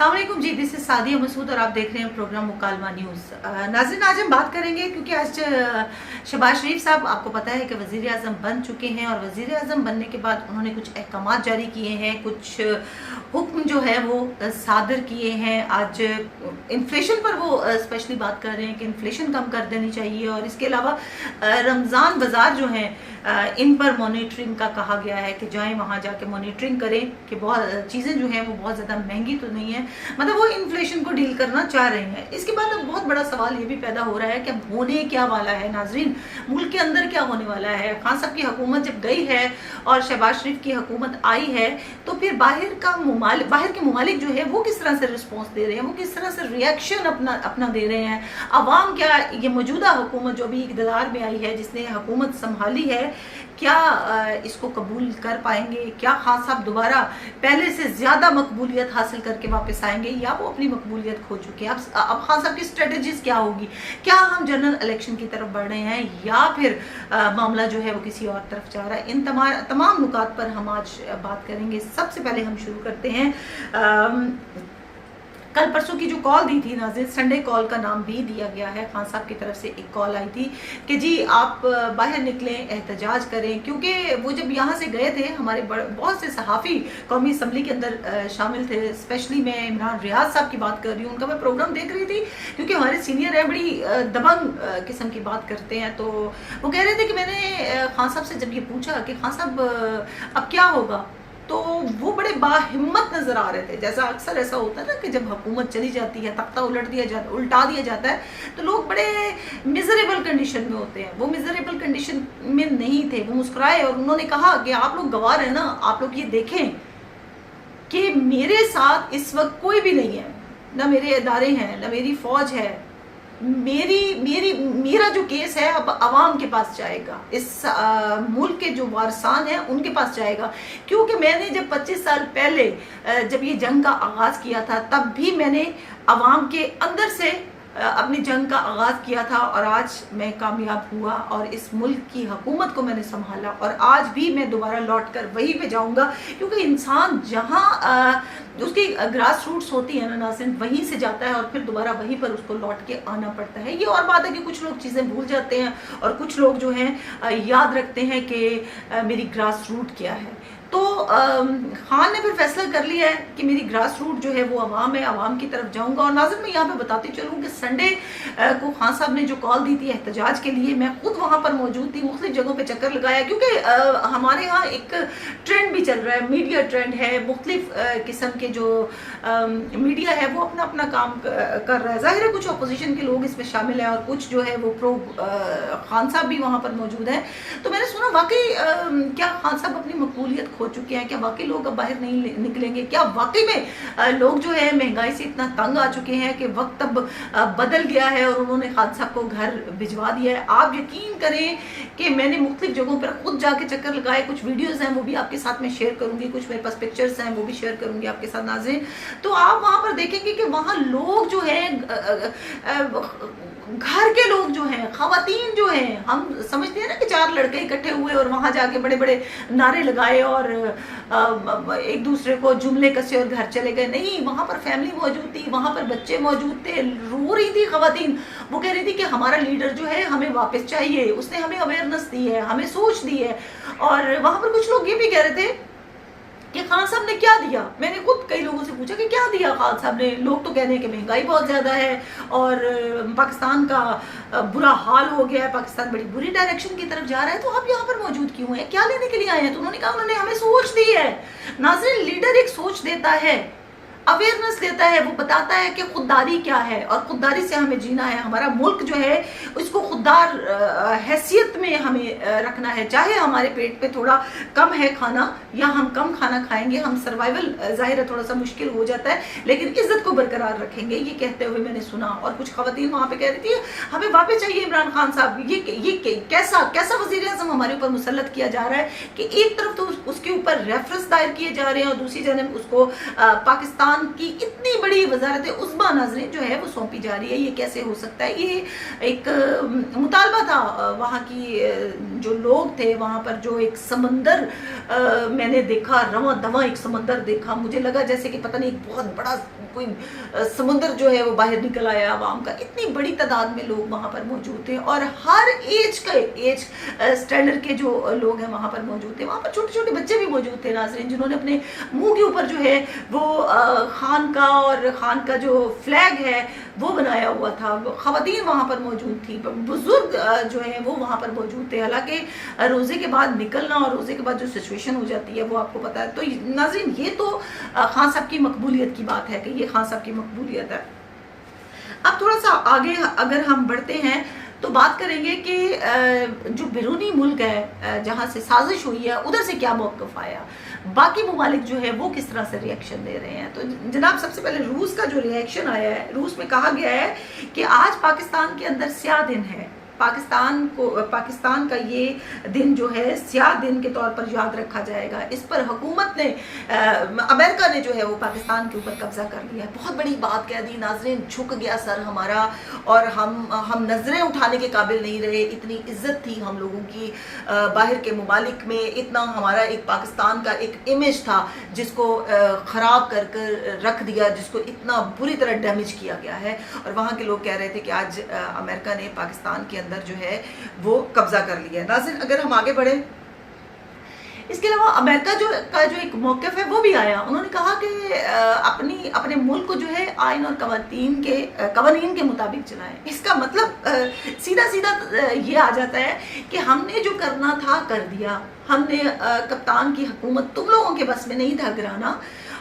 अस्सलाम वालेकुम जी, this is Sadia Masood और आप देख रहे हैं प्रोग्राम मुकालमा न्यूज़। नाज़रीन, आज हम बात करेंगे क्योंकि आज शहबाज शरीफ साहब आपको पता है कि वज़ीर आज़म बन चुके हैं और वज़ीर आज़म बनने के बाद उन्होंने कुछ अहकामात जारी किए हैं, कुछ हुक्म जो है वो सादर किए हैं। आज इन्फ्लेशन पर वो स्पेशली बात कर रहे हैं कि इन्फ्लेशन कम कर देनी चाहिए और इसके अलावा रमज़ान बाज़ार जो हैं इन पर मॉनिटरिंग का कहा गया है कि जाएं वहाँ जाके मॉनिटरिंग करें कि बहुत चीज़ें जो हैं वो बहुत ज़्यादा महंगी तो नहीं है, मतलब वो इन्फ्लेशन को डील करना चाह रहे हैं। इसके बाद अब बहुत बड़ा सवाल ये भी पैदा हो रहा है कि अब होने क्या वाला है नाजरीन, मुल्क के अंदर क्या होने वाला है। खान साहब की हुकूमत जब गई है और शहबाज शरीफ की हुकूमत आई है तो फिर बाहर के ममालिक जो है वो किस तरह से रिस्पॉन्स दे रहे हैं, वो किस तरह से रिएक्शन अपना दे रहे हैं। अवाम क्या ये मौजूदा हुकूमत जो अभी इक़्तिदार में आई है, जिसने हुकूमत संभाली है, क्या इसको कबूल कर पाएंगे? क्या खान साहब दोबारा पहले से ज़्यादा मकबूलियत हासिल करके वापस आएंगे या वो अपनी मकबूलियत खो चुके हैं? अब खान साहब की स्ट्रेटजीज क्या होगी? क्या हम जनरल इलेक्शन की तरफ बढ़ रहे हैं या फिर मामला जो है वो किसी और तरफ जा रहा है? इन तमाम नुकात पर हम आज बात करेंगे। सबसे पहले हम शुरू करते हैं कल परसों की जो कॉल दी थी नाज़रीन, संडे कॉल का नाम भी दिया गया है। खान साहब की तरफ से एक कॉल आई थी कि जी आप बाहर निकलें, एहतजाज करें, क्योंकि वो जब यहाँ से गए थे हमारे बहुत से सहाफ़ी कौमी असम्बली के अंदर शामिल थे। स्पेशली मैं इमरान रियाज साहब की बात कर रही हूँ, उनका मैं प्रोग्राम देख रही थी क्योंकि हमारे सीनियर है, बड़ी दबंग किस्म की बात करते हैं। तो वो कह रहे थे कि मैंने खान साहब से जब ये पूछा कि खान साहब अब क्या होगा, तो वो बड़े बाहिम्मत नजर आ रहे थे। जैसा अक्सर ऐसा होता है ना कि जब हुकूमत चली जाती है, तख्ता उल्टा दिया जाता है तो लोग बड़े मिजरेबल कंडीशन में होते हैं। वो मिजरेबल कंडीशन में नहीं थे, वो मुस्कुराए और उन्होंने कहा कि आप लोग गवार हैं ना, आप लोग ये देखें कि मेरे साथ इस वक्त कोई भी नहीं है, ना मेरे इदारे हैं, ना मेरी फौज है। मेरा जो केस है अब अवाम के पास जाएगा, इस मुल्क के जो वारसान हैं उनके पास जाएगा। क्योंकि मैंने जब 25 साल पहले जब ये जंग का आगाज़ किया था तब भी मैंने अवाम के अंदर से अपनी जंग का आगाज़ किया था और आज मैं कामयाब हुआ और इस मुल्क की हुकूमत को मैंने संभाला और आज भी मैं दोबारा लौट कर वहीं पे जाऊंगा। क्योंकि इंसान जहाँ उसकी ग्रास रूट्स होती है ना नाज़रीन, वहीं से जाता है और फिर दोबारा वहीं पर उसको लौट के आना पड़ता है। ये और बात है कि कुछ लोग चीज़ें भूल जाते हैं और कुछ लोग जो हैं याद रखते हैं कि मेरी ग्रास रूट क्या है। तो खान ने फिर फैसला कर लिया है कि मेरी ग्रास रूट जो है वो अवाम है, अवाम की तरफ जाऊंगा। और नाज़रीन मैं यहाँ पे बताती चलूँ कि संडे को खान साहब ने जो कॉल दी थी एहतजाज के लिए, मैं खुद वहाँ पर मौजूद थी, मुख्तलिफ जगहों पे चक्कर लगाया क्योंकि हमारे यहाँ एक ट्रेंड भी चल रहा है, मीडिया ट्रेंड है। मुख्तलिफ किस्म के जो मीडिया है वो अपना अपना काम कर रहा है। ज़ाहिर है कुछ अपोजिशन के लोग इसमें शामिल हैं और कुछ जो है वो प्रो खान साहब भी वहाँ पर मौजूद हैं। तो मैंने सुना वाकई क्या खान साहब अपनी मकबूलियत खो चुके हैं? क्या वाकई लोग अब बाहर नहीं निकलेंगे? क्या वाकई में लोग जो है महंगाई से इतना तंग आ चुके हैं कि वक्त अब बदल गया है और उन्होंने खान साहब को घर भिजवा दिया है? आप यकीन करें कि मैंने मुख्तलिफ जगहों पर खुद जाके चक्कर लगाए, कुछ वीडियोस हैं वो भी आपके साथ में शेयर करूंगी, कुछ मेरे पास पिक्चर्स हैं वो भी शेयर करूंगी आपके साथ नाज़रीन। तो आप वहां पर देखेंगे कि वहां लोग जो है घर के लोग जो हैं, खवातीन जो हैं, हम समझते हैं ना कि 4 लड़के इकट्ठे हुए और वहां जाके बड़े बड़े नारे लगाए और एक दूसरे को जुमले कसे और घर चले गए। नहीं, वहां पर फैमिली मौजूद थी, वहां पर बच्चे मौजूद थे, रो रही थी खवातीन। वो कह रही थी कि हमारा लीडर जो है हमें वापस चाहिए, उसने हमें अवेयरनेस दी है, हमें सोच दी है। और वहां पर कुछ लोग ये भी कह रहे थे कि खान साहब ने क्या दिया। मैंने खुद कई लोगों से पूछा कि क्या दिया खान साहब ने। लोग तो कह रहे हैं कि महंगाई बहुत ज़्यादा है और पाकिस्तान का बुरा हाल हो गया है, पाकिस्तान बड़ी बुरी डायरेक्शन की तरफ जा रहा है। तो आप यहाँ पर मौजूद क्यों हैं, क्या लेने के लिए आए हैं? तो उन्होंने कहा उन्होंने हमें सोच दी है। नाज़रीन, लीडर एक सोच देता है, अवेयरनेस देता है, वो बताता है कि खुददारी क्या है और खुददारी से हमें जीना है। हमारा मुल्क जो है उसको खुददार हैसियत में हमें रखना है। चाहे हमारे पेट पे थोड़ा कम है खाना या हम कम खाना खाएंगे, हम सर्वाइवल जाहिर है थोड़ा सा मुश्किल हो जाता है, लेकिन इज्जत को बरकरार रखेंगे। ये कहते हुए मैंने सुना और कुछ खवातीन वहाँ पे कह रही थी हमें वापस चाहिए इमरान खान साहब। ये कैसा वज़ीर आज़म हमारे ऊपर मुसल्लत किया जा रहा है कि एक तरफ तो उसके ऊपर रेफरेंस दायर किए जा रहे हैं और दूसरी जानब उसको पाकिस्तान की इतनी बड़ी वजारत उज़्मा नाज़रीन जो है वो सौंपी जा रही है। ये कैसे हो सकता है? ये एक मुतालबा था वहाँ की जो लोग थे वहाँ पर, जो एक समंदर मैंने देखा, रवां दवां एक समंदर देखा, मुझे लगा जैसे कि पता नहीं एक बहुत बड़ा कोई समुंदर जो है वो बाहर निकल आया आवाम का। इतनी बड़ी तादाद में लोग वहाँ पर मौजूद थे और हर एज स्टैंडर्ड के जो लोग हैं वहाँ पर मौजूद थे। वहाँ पर छोटे छोटे बच्चे भी मौजूद थे नाज़रीन, जिन्होंने अपने मुंह के ऊपर जो है वो खान का और खान का जो फ्लैग है वो बनाया हुआ था। ख़वातीन वहाँ पर मौजूद थी, बुजुर्ग जो है वो वहाँ पर मौजूद थे। हालांकि रोज़े के बाद निकलना और रोज़े के बाद जो सिचुएशन हो जाती है वो आपको पता है। तो नाज़रीन ये तो खान साहब की मकबूलियत की बात है कि ये खान साहब की मकबूलियत है। अब थोड़ा सा आगे अगर हम बढ़ते हैं तो बात करेंगे कि जो बैरूनी मुल्क है जहाँ से साजिश हुई है उधर से क्या मौक़िफ़ आया, बाकी ममालिक जो है वो किस तरह से रिएक्शन दे रहे हैं। तो जनाब सबसे पहले रूस का जो रिएक्शन आया है, रूस में कहा गया है कि आज पाकिस्तान के अंदर स्याह दिन है। पाकिस्तान का ये दिन जो है स्याह दिन के तौर पर याद रखा जाएगा। इस पर हुकूमत ने अमेरिका ने जो है वो पाकिस्तान के ऊपर कब्जा कर लिया है। बहुत बड़ी बात कह दी नाज़रीन, झुक गया सर हमारा और हम नज़रें उठाने के काबिल नहीं रहे। इतनी इज्जत थी हम लोगों की बाहर के ममालिक में, इतना हमारा एक पाकिस्तान का एक इमेज था जिसको ख़राब कर कर रख दिया, जिसको इतना बुरी तरह डैमेज किया गया है। और वहाँ के लोग कह रहे थे कि आज अमेरिका ने पाकिस्तान के अंदर जो है वो कब्जा कर लिया है। नाज़रीन अगर हम आगे बढ़े, इसके अलावा अमेरिका का जो एक मौक़िफ़ है वो भी आया। उन्होंने कहा कि अपने मुल्क को जो है आइन और कवानीन के मुताबिक चलाएं। इसका मतलब सीधा सीधा ये आ जाता है कि हमने जो करना था कर दिया। हमने कप्तान की हुकूमत तुम लोगों के बस में नहीं था गिराना।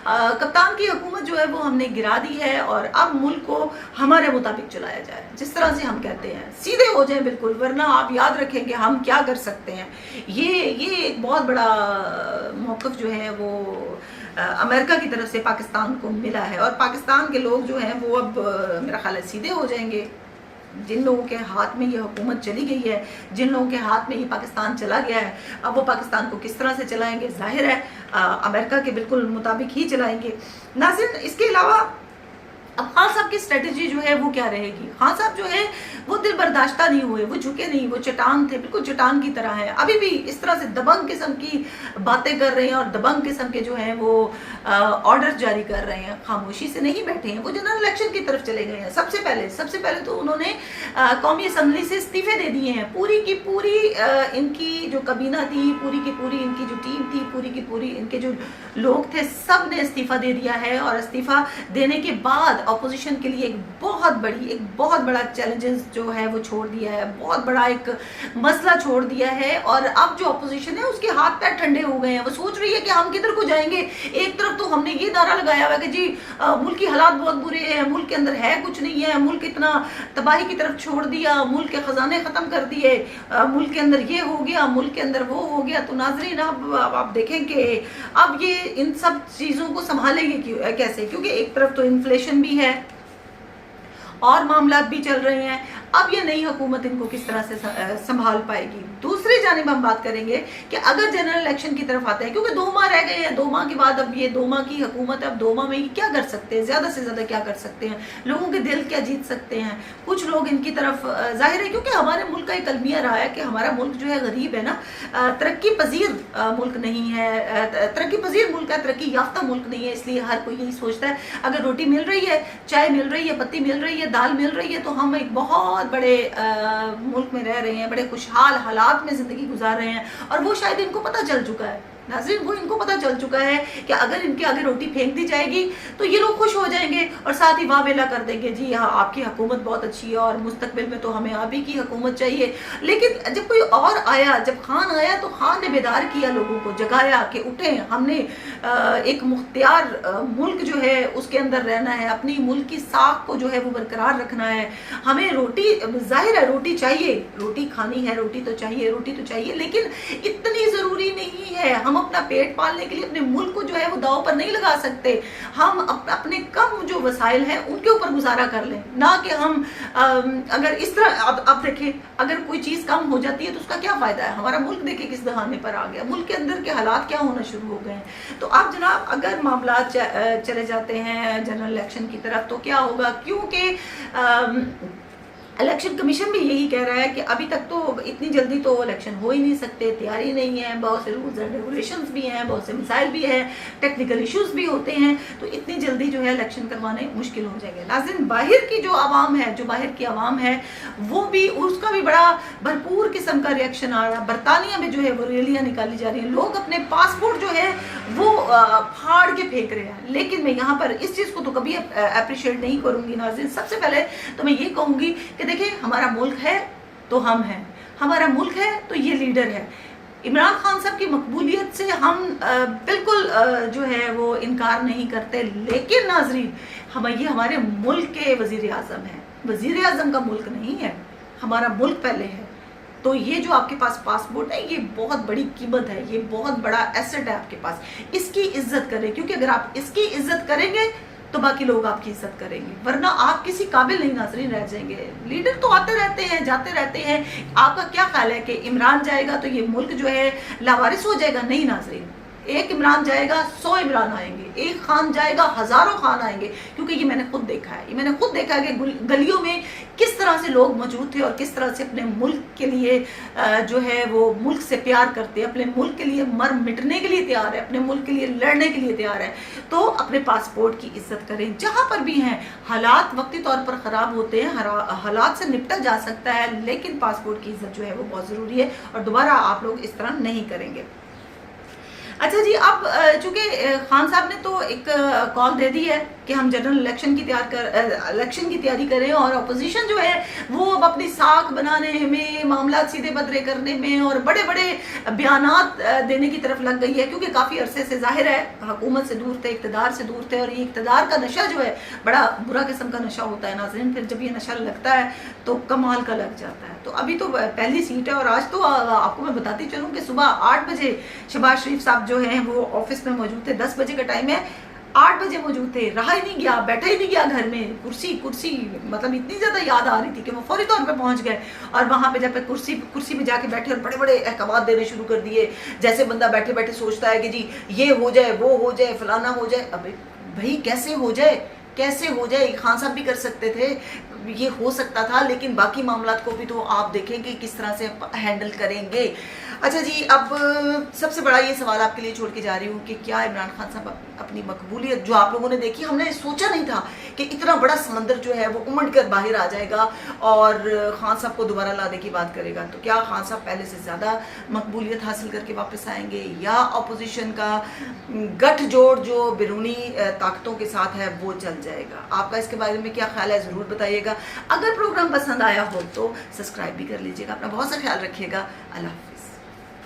कप्तान की हुकूमत जो है वो हमने गिरा दी है और अब मुल्क को हमारे मुताबिक चलाया जाए, जिस तरह से हम कहते हैं सीधे हो जाए बिल्कुल, वरना आप याद रखें कि हम क्या कर सकते हैं। ये एक बहुत बड़ा मौक़िफ़ जो है वो अमेरिका की तरफ से पाकिस्तान को मिला है और पाकिस्तान के लोग जो हैं वो अब मेरा ख्याल है सीधे हो जाएंगे। जिन लोगों के हाथ में ये हुकूमत चली गई है, जिन लोगों के हाथ में ये पाकिस्तान चला गया है, अब वो पाकिस्तान को किस तरह से चलाएंगे, जाहिर है अमेरिका के बिल्कुल मुताबिक ही चलाएंगे। नाज़रीन इसके अलावा अब खान साहब की स्ट्रेटजी जो है वो क्या रहेगी। खान साहब जो है वो दिल बर्दाश्ता नहीं हुए, वो झुके नहीं, वो चट्टान थे, बिल्कुल चट्टान की तरह है। अभी भी इस तरह से दबंग किस्म की बातें कर रहे हैं और दबंग किस्म के जो हैं वो ऑर्डर जारी कर रहे हैं, खामोशी से नहीं बैठे हैं। वो जनरल इलेक्शन की तरफ चले गए हैं। सबसे पहले तो उन्होंने कौमी असम्बली से इस्तीफे दे दिए हैं। पूरी की पूरी इनकी जो कबीना थी, पूरी की पूरी इनकी जो टीम थी, पूरी की पूरी इनके जो लोग थे, सब ने इस्तीफा दे दिया है। और इस्तीफा देने के बाद अपोजिशन के लिए एक बहुत बड़ा चैलेंजेस जो है वो छोड़ दिया है, बहुत बड़ा एक मसला छोड़ दिया है। और अब जो अपोजिशन है उसके हाथ पैर ठंडे हो गए हैं। वो सोच रही है कि हम किधर को जाएंगे। एक तरफ तो हमने ये नारा लगाया हुआ है कि जी मुल्क की हालात बहुत बुरे हैं, मुल्क के अंदर है कुछ नहीं है, मुल्क इतना तबाही की तरफ छोड़ दिया, मुल्क के खजाने ख़त्म कर दिए, मुल्क के अंदर ये हो गया, मुल्क के अंदर वो हो गया। तो नाजरीन अब आप देखें कि अब ये इन सब चीज़ों को संभालेंगे कैसे, क्योंकि एक तरफ तो इन्फ्लेशन भी है और मामलात भी चल रहे हैं। अब ये नई हुकूमत इनको किस तरह से संभाल पाएगी। दूसरी जानिब हम बात करेंगे कि अगर जनरल इलेक्शन की तरफ आते हैं, क्योंकि 2 माह रह गए हैं, 2 माह के बाद अब ये 2 माह की हुकूमत है। अब 2 माह में ये क्या कर सकते हैं, ज़्यादा से ज़्यादा क्या कर सकते हैं, लोगों के दिल क्या जीत सकते हैं। कुछ लोग इनकी तरफ जाहिर है, क्योंकि हमारे मुल्क का एक अलमिया रहा है कि हमारा मुल्क जो है गरीब है ना, तरक्की पजीर मुल्क नहीं है, तरक्की पजीर मुल्क है, तरक्की याफ्ता मुल्क नहीं है। इसलिए हर कोई यही सोचता है अगर रोटी मिल रही है, चाय मिल रही है, पत्ती मिल रही है, दाल मिल रही है, तो हम एक बहुत बड़े मुल्क में रह रहे हैं, बड़े खुशहाल हालात में ज़िंदगी गुजार रहे हैं। और वो शायद इनको पता चल चुका है नाज़रीन, वो इनको पता चल चुका है कि अगर इनके आगे रोटी फेंक दी जाएगी तो ये लोग खुश हो जाएंगे और साथ ही वावेला कर देंगे, जी हाँ आपकी हुकूमत बहुत अच्छी है और मुस्तकबिल में तो हमें आप ही की हुकूमत चाहिए। लेकिन जब कोई और आया, जब खान आया, तो खान ने बेदार किया, लोगों को जगाया कि उठें, हमने एक मुख्तियार मुल्क जो है उसके अंदर रहना है, अपनी मुल्क की साख को जो है वो बरकरार रखना है। हमें रोटी, जाहिर है रोटी चाहिए, रोटी खानी है, रोटी तो चाहिए, लेकिन इतनी ज़रूरी नहीं है। हम अपना पेट पालने के लिए अपने मुल्क को जो है वो दांव पर नहीं लगा सकते। हम अपने कम जो वसाइल हैं उनके ऊपर गुजारा कर लें, ना कि हम अगर इस तरह अब देखें, अगर कोई चीज़ कम हो जाती है तो उसका क्या फ़ायदा है। हमारा मुल्क देखिए किस दहाने पर आ गया, मुल्क के अंदर के हालात क्या होना शुरू हो गए हैं। तो अब जनाब अगर मामला चले जाते हैं जनरल इलेक्शन की तरफ तो क्या होगा, क्योंकि इलेक्शन कमीशन भी यही कह रहा है कि अभी तक तो इतनी जल्दी तो इलेक्शन हो ही नहीं सकते, तैयारी नहीं है, बहुत से रूल्स एंड रेगुलेशंस भी हैं, बहुत से मिसाइल भी हैं, टेक्निकल इश्यूज भी होते हैं, तो इतनी जल्दी जो है इलेक्शन करवाने मुश्किल हो जाएंगे। नाज़रीन, बाहर की जो आवाम है, जो बाहर की आवाम है, वो भी, उसका भी बड़ा भरपूर किस्म का रिएक्शन आ रहा है। बरतानिया में जो है वो रैलियाँ निकाली जा रही हैं, लोग अपने पासपोर्ट जो है वो फाड़ के फेंक रहे हैं। लेकिन मैं यहाँ पर इस चीज़ को तो कभी अप्रिशिएट नहीं करूँगी नाज़रीन। सबसे पहले तो मैं ये कहूँगी कि देखिए, हमारा मुल्क है तो हम हैं, हमारा मुल्क है तो ये लीडर है। इमरान खान साहब की मकबूलियत से हम बिल्कुल जो है वो इनकार नहीं करते, लेकिन नाज़रीन, ये हमारे मुल्क के वज़ीर आज़म हैं, वज़ीर आज़म का मुल्क नहीं है, हमारा मुल्क पहले है। तो ये जो आपके पास पासपोर्ट है, ये बहुत बड़ी कीमत है, ये बहुत बड़ा एसेट है आपके पास, इसकी इज्जत करें, क्योंकि अगर आप इसकी इज्जत करेंगे तो बाकी लोग आपकी इज्जत करेंगे, वरना आप किसी काबिल नहीं नाज़रीन रह जाएंगे। लीडर तो आते रहते हैं, जाते रहते हैं। आपका क्या ख्याल है कि इमरान जाएगा तो ये मुल्क जो है लावारिस हो जाएगा? नहीं नाज़रीन, एक इमरान जाएगा 100 इमरान आएंगे, एक खान जाएगा हजारों खान आएंगे, क्योंकि ये मैंने खुद देखा है, ये मैंने खुद देखा है कि गलियों में किस तरह से लोग मौजूद थे और किस तरह से अपने मुल्क के लिए जो है वो मुल्क से प्यार करते हैं, अपने मुल्क के लिए मर मिटने के लिए तैयार है, अपने मुल्क के लिए लड़ने के लिए तैयार है। तो अपने पासपोर्ट की इज्जत करें, जहाँ पर भी हैं। हालात वक्ती तौर पर ख़राब होते हैं, हालात से निपटा जा सकता है, लेकिन पासपोर्ट की इज्जत जो है वो बहुत ज़रूरी है और दोबारा आप लोग इस तरह नहीं करेंगे। अच्छा जी, अब चूंकि खान साहब ने तो एक कॉल दे दी है कि हम जनरल इलेक्शन की तैयारी करें, और अपोजिशन जो है वो अब अपनी साख बनाने में, मामला सीधे बदरे करने में और बड़े बड़े बयानात देने की तरफ लग गई है, क्योंकि काफ़ी अरसे से जाहिर है हुकूमत से दूर थे, इक़्तिदार से दूर थे, और ये इक़्तिदार का नशा जो है बड़ा बुरा किस्म का नशा होता है नाज़रीन। फिर जब ये नशा लगता है तो कमाल का लग जाता है। तो अभी तो पहली सीट है, और आज तो आपको मैं बताती चलूँ कि सुबह 8 बजे शहबाज शरीफ साहब जो हैं वो ऑफिस में मौजूद थे, 10 बजे का टाइम है, 8 बजे मौजूद थे, रहा ही नहीं गया, बैठा ही नहीं गया घर में, कुर्सी मतलब इतनी ज़्यादा याद आ रही थी कि वो फौरी तौर पे पहुंच गए, और वहाँ पे जब कुर्सी पे जाके बैठे और बड़े बड़े अहकाम देने शुरू कर दिए, जैसे बंदा बैठे बैठे सोचता है कि जी ये हो जाए, वो हो जाए, फलाना हो जाए। अबे भाई कैसे हो जाए, कैसे हो जाए? खान साहब भी कर सकते थे, ये हो सकता था, लेकिन बाकी मामलात को भी तो आप देखेंगे किस तरह से हैंडल करेंगे। अच्छा जी, अब सबसे बड़ा ये सवाल आपके लिए छोड़ के जा रही हूँ कि क्या इमरान खान साहब अपनी मकबूलियत जो आप लोगों ने देखी, हमने सोचा नहीं था कि इतना बड़ा समंदर जो है वो उमड़ कर बाहर आ जाएगा और खान साहब को दोबारा लाने की बात करेगा। तो क्या खान साहब पहले से ज़्यादा मकबूलियत हासिल करके वापस आएंगे, या अपोजिशन का गठजोड़ जो बैरूनी ताकतों के साथ है वो चल जाएगा? आपका इसके बारे में क्या ख्याल है, ज़रूर बताइएगा। अगर प्रोग्राम पसंद आया हो तो सब्सक्राइब भी कर लीजिएगा। अपना बहुत सा ख्याल रखिएगा। अल्लाह हाफ़िज़।